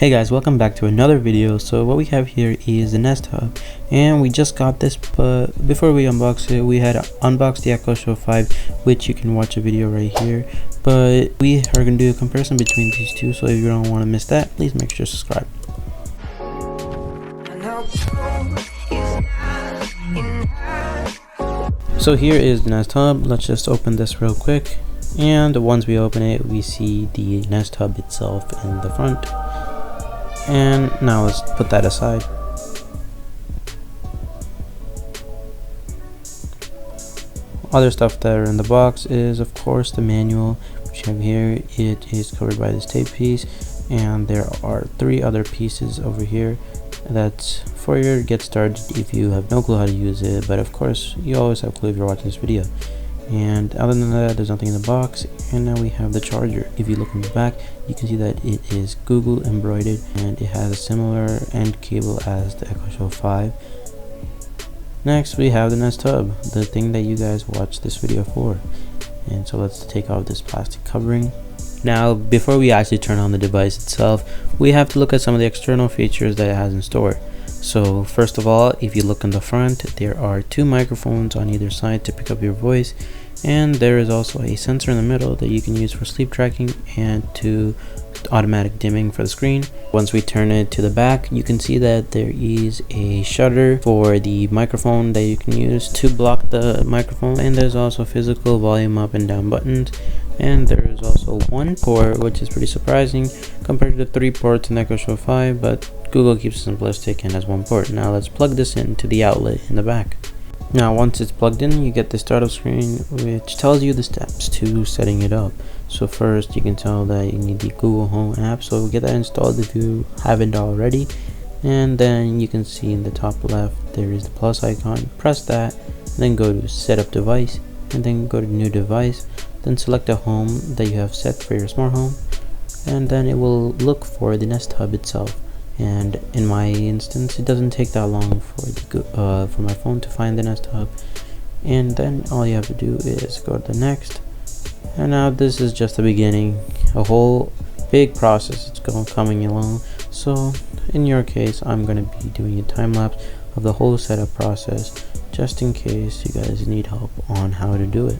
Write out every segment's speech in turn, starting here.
Hey guys, welcome back to another video. So what we have here is the Nest Hub, and we just got this, but before we unbox it, we had unboxed the Echo Show 5, which you can watch a video right here. But we are going to do a comparison between these two, so if you don't want to miss that, please make sure to subscribe. So here is the Nest Hub. Let's just open this real quick, and once we open it, we see the Nest Hub itself in the front. And now let's put that aside. Other stuff that are in the box is of course the manual, which you have here. It is covered by this tape piece, and there are 3 other pieces over here. That's for your get started if you have no clue how to use it, but of course you always have clue if you're watching this video. And other than that, there's nothing in the box. And now we have the charger. If you look in the back, you can see that it is Google embroidered, and it has a similar end cable as the Echo Show 5. Next we have the Nest Hub, the thing that you guys watched this video for. And so let's take off this plastic covering. Now before we actually turn on the device itself, we have to look at some of the external features that it has in store. So first of all, if you look on the front, there are 2 microphones on either side to pick up your voice, and there is also a sensor in the middle that you can use for sleep tracking and to automatic dimming for the screen. Once we turn it to the back, you can see that there is a shutter for the microphone that you can use to block the microphone, and there's also physical volume up and down buttons. And there is also 1 port, which is pretty surprising compared to the 3 ports in Echo Show 5, but Google keeps it simplistic and has 1 port. Now let's plug this into the outlet in the back. Now once it's plugged in, you get the startup screen, which tells you the steps to setting it up. So first you can tell that you need the Google Home app, so get that installed if you haven't already. And then you can see in the top left there is the plus icon. Press that, then go to setup device, and then go to new device. Then select a home that you have set for your smart home, and then it will look for the Nest Hub itself. And in my instance, it doesn't take that long for my phone to find the Nest Hub. And then all you have to do is go to the next. And now this is just the beginning, a whole big process. It's coming along. So in your case, I'm going to be doing a time lapse of the whole setup process, just in case you guys need help on how to do it.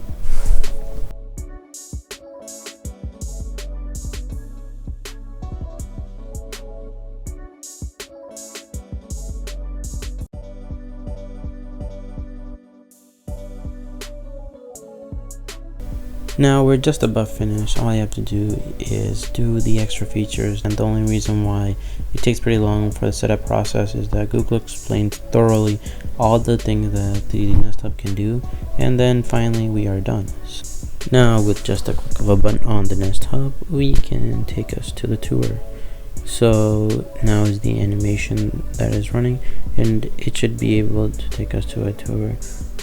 Now we're just about finished. All I have to do is do the extra features, and the only reason why it takes pretty long for the setup process is that Google explains thoroughly all the things that the Nest Hub can do, and then finally we are done. Now with just a click of a button on the Nest Hub, we can take us to the tour. So now is the animation that is running, and it should be able to take us to a tour.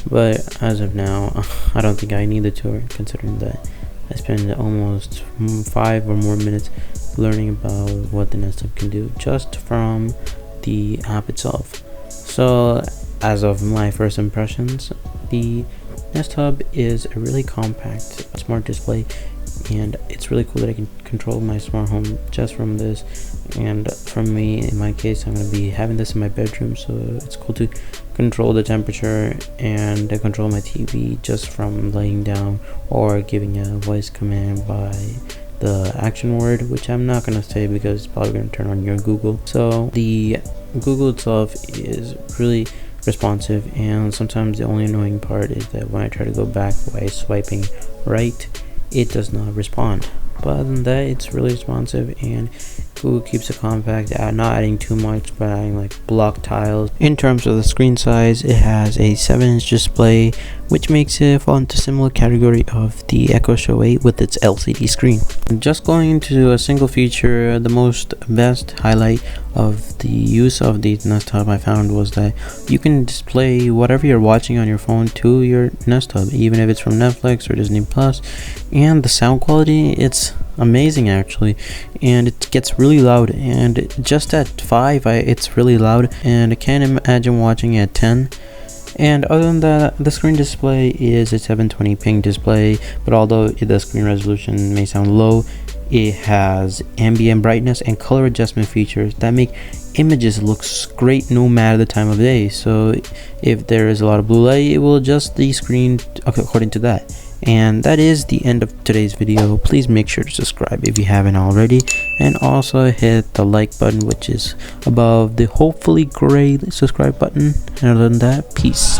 But as of now, I don't think I need the tour, considering that I spent almost 5 or more minutes learning about what the Nest Hub can do just from the app itself. So as of my first impressions, the Nest Hub is a really compact smart display, and it's really cool that I can control my smart home just from this. And for me, in my case, I'm going to be having this in my bedroom, so it's cool to control the temperature and control my TV just from laying down, or giving a voice command by the action word, which I'm not going to say because it's probably going to turn on your Google. So the Google itself is really responsive, and sometimes the only annoying part is that when I try to go back by swiping right, it does not respond. But other than that, it's really responsive, and Google keeps it compact, not adding too much, but adding like block tiles. In terms of the screen size, it has a 7-inch display, which makes it fall into similar category of the Echo Show 8 with its LCD screen. Just going into a single feature, the best highlight of the use of the Nest Hub I found was that you can display whatever you're watching on your phone to your Nest Hub, even if it's from Netflix or Disney Plus. And the sound quality, it's amazing actually, and it gets really loud, and just at 5 it's really loud, and I can't imagine watching it at 10. And other than that, the screen display is a 720p display, but although the screen resolution may sound low, It has ambient brightness and color adjustment features that make images look great no matter the time of day. So if there is a lot of blue light, it will adjust the screen according to that. And that is the end of today's video. Please make sure to subscribe if you haven't already, and also hit the like button, which is above the hopefully gray subscribe button. And other than that, peace.